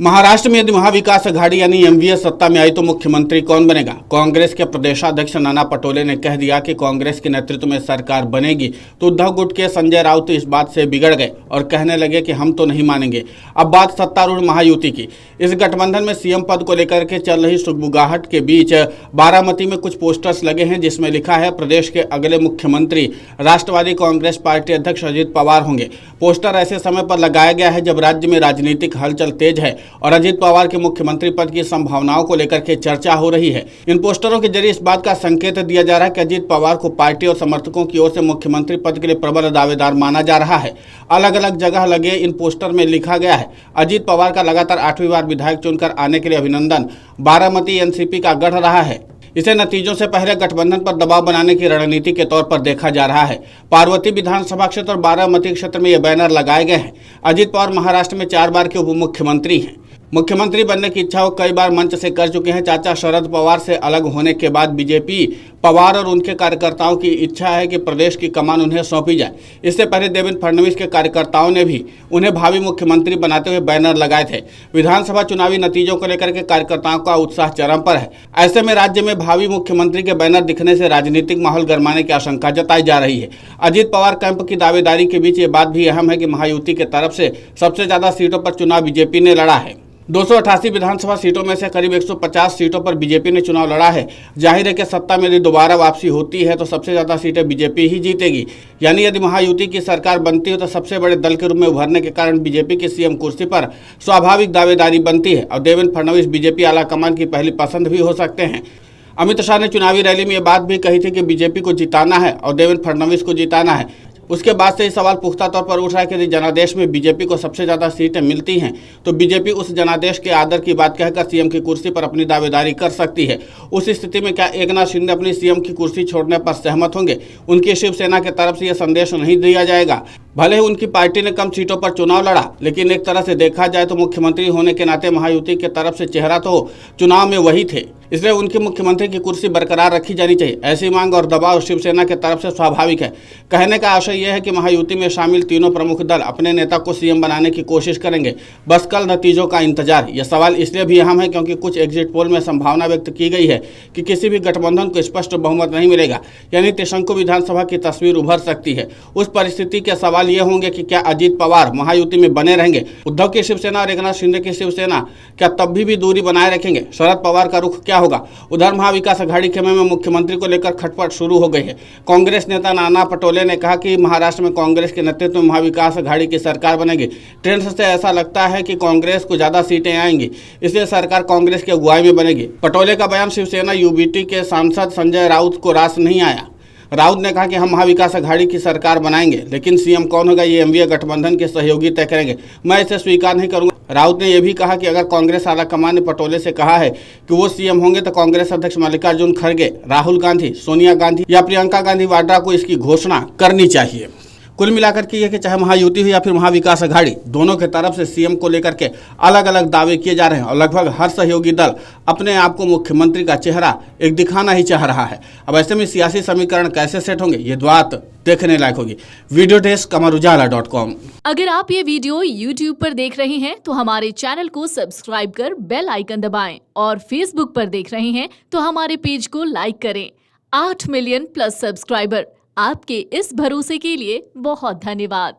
महाराष्ट्र में यदि महाविकास अघाड़ी यानी एमवीए सत्ता में आई तो मुख्यमंत्री कौन बनेगा? कांग्रेस के प्रदेशाध्यक्ष नाना पटोले ने कह दिया कि कांग्रेस के नेतृत्व में सरकार बनेगी तो उद्धव गुट के संजय राउत इस बात से बिगड़ गए और कहने लगे कि हम तो नहीं मानेंगे। अब बात सत्तारूढ़ महायुति की। इस गठबंधन में सीएम पद को लेकर के चल रही सुगबुगाहट के बीच बारामती में कुछ पोस्टर्स लगे हैं जिसमें लिखा है प्रदेश के अगले मुख्यमंत्री राष्ट्रवादी कांग्रेस पार्टी अध्यक्ष अजित पवार होंगे। पोस्टर ऐसे समय पर लगाया गया है जब राज्य में राजनीतिक हलचल तेज है और अजित पवार के मुख्यमंत्री पद की संभावनाओं को लेकर के चर्चा हो रही है। इन पोस्टरों के जरिए इस बात का संकेत दिया जा रहा है कि अजित पवार को पार्टी और समर्थकों की ओर से मुख्यमंत्री पद के लिए प्रबल दावेदार माना जा रहा है। अलग अलग जगह लगे इन पोस्टर में लिखा गया है अजित पवार का लगातार 8वीं बार विधायक चुनकर आने के लिए अभिनंदन। बारामती एनसीपी का गढ़ रहा है। इसे नतीजों से पहले गठबंधन पर दबाव बनाने की रणनीति के तौर पर देखा जा रहा है। पार्वती विधानसभा क्षेत्र और बारामती क्षेत्र में ये बैनर लगाए गए हैं। अजित पवार महाराष्ट्र में 4 बार के उप मुख्यमंत्री हैं। मुख्यमंत्री बनने की इच्छा वो कई बार मंच से कर चुके हैं। चाचा शरद पवार से अलग होने के बाद बीजेपी पवार और उनके कार्यकर्ताओं की इच्छा है कि प्रदेश की कमान उन्हें सौंपी जाए। इससे पहले देवेंद्र फडणवीस के कार्यकर्ताओं ने भी उन्हें भावी मुख्यमंत्री बनाते हुए बैनर लगाए थे। विधानसभा चुनावी नतीजों को लेकर के कार्यकर्ताओं का उत्साह चरम पर है। ऐसे में राज्य में भावी मुख्यमंत्री के बैनर दिखने से राजनीतिक माहौल गरमाने की आशंका जताई जा रही है। अजित पवार कैंप की दावेदारी के बीच ये बात भी अहम है कि महायुति के तरफ से सबसे ज्यादा सीटों पर चुनाव बीजेपी ने लड़ा है। 288 विधानसभा सीटों में से करीब 150 सीटों पर बीजेपी ने चुनाव लड़ा है। जाहिर है कि सत्ता में यदि दोबारा वापसी होती है तो सबसे ज़्यादा सीटें बीजेपी ही जीतेगी। यानी यदि महायुति की सरकार बनती है तो सबसे बड़े दल के रूप में उभरने के कारण बीजेपी की सीएम कुर्सी पर स्वाभाविक दावेदारी बनती है और देवेंद्र फडणवीस बीजेपी आलाकमान की पहली पसंद भी हो सकते हैं। अमित शाह ने चुनावी रैली में ये बात भी कही थी कि बीजेपी को जिताना है और देवेंद्र फडणवीस को जिताना है। उसके बाद से ये सवाल पुख्ता तौर पर उठ रहा है कि यदि जनादेश में बीजेपी को सबसे ज़्यादा सीटें मिलती हैं तो बीजेपी उस जनादेश के आदर की बात कहकर सीएम की कुर्सी पर अपनी दावेदारी कर सकती है। उस स्थिति में क्या एकनाथ शिंदे अपनी सीएम की कुर्सी छोड़ने पर सहमत होंगे? उनकी शिवसेना की तरफ से यह संदेश नहीं दिया जाएगा। भले ही उनकी पार्टी ने कम सीटों पर चुनाव लड़ा, लेकिन एक तरह से देखा जाए तो मुख्यमंत्री होने के नाते महायुति के तरफ से चेहरा तो चुनाव में वही थे, इसलिए उनकी मुख्यमंत्री की कुर्सी बरकरार रखी जानी चाहिए। ऐसी मांग और दबाव शिवसेना की तरफ से स्वाभाविक है। कहने का आशय यह है कि महायुति में शामिल तीनों प्रमुख दल अपने नेता को सीएम बनाने की कोशिश करेंगे। बस कल नतीजों का इंतजार। यह सवाल इसलिए भी अहम है क्योंकि कुछ एग्जिट पोल में संभावना व्यक्त की गई है कि किसी भी गठबंधन को स्पष्ट बहुमत नहीं मिलेगा, यानी त्रिशंकु विधानसभा की तस्वीर उभर सकती है। उस परिस्थिति के सवाल ये होंगे कि क्या अजित पवार महायुति में बने रहेंगे? उद्धव की शिवसेना और एकनाथ शिंदे की शिवसेना क्या तब भी दूरी बनाए रखेंगे? शरद पवार का रुख क्या होगा? उधर महाविकास अघाड़ी खेमे में मुख्यमंत्री को लेकर खटपट शुरू हो गई है। कांग्रेस नेता नाना पटोले ने कहा कि महाराष्ट्र में कांग्रेस के नेतृत्व में महाविकास अघाड़ी की सरकार बनेगी। ट्रेंड से ऐसा लगता है कि कांग्रेस को ज्यादा सीटें आएंगी, इसलिए सरकार कांग्रेस की अगुवाई में बनेगी। पटोले का बयान शिवसेना यूबीटी के सांसद संजय राउत को रास नहीं आया। राउत ने कहा कि हम महाविकास अघाड़ी की सरकार बनाएंगे, लेकिन सीएम कौन होगा ये एमवीए गठबंधन के सहयोगी तय करेंगे। मैं इसे स्वीकार नहीं करूंगा। राउत ने यह भी कहा कि अगर कांग्रेस आलाकमान ने पटोले से कहा है कि वो सीएम होंगे तो कांग्रेस अध्यक्ष मल्लिकार्जुन खड़गे, राहुल गांधी, सोनिया गांधी या प्रियंका गांधी वाड्रा को इसकी घोषणा करनी चाहिए। कुल मिलाकर के ये कि चाहे महायुति हो या फिर महाविकास अघाड़ी, दोनों की तरफ से सीएम को लेकर के अलग अलग दावे किए जा रहे हैं और लगभग हर सहयोगी दल अपने आप को मुख्यमंत्री का चेहरा एक दिखाना ही चाह रहा है। अब ऐसे में सियासी समीकरण कैसे सेट होंगे ये बात देखने लायक होगी। Video desk amarujala.com। अगर आप ये वीडियो YouTube पर देख रहे हैं तो हमारे चैनल को सब्सक्राइब कर बेल आइकन दबाएं और Facebook पर देख रहे हैं तो हमारे पेज को लाइक करें। 8 मिलियन प्लस सब्सक्राइबर, आपके इस भरोसे के लिए बहुत धन्यवाद।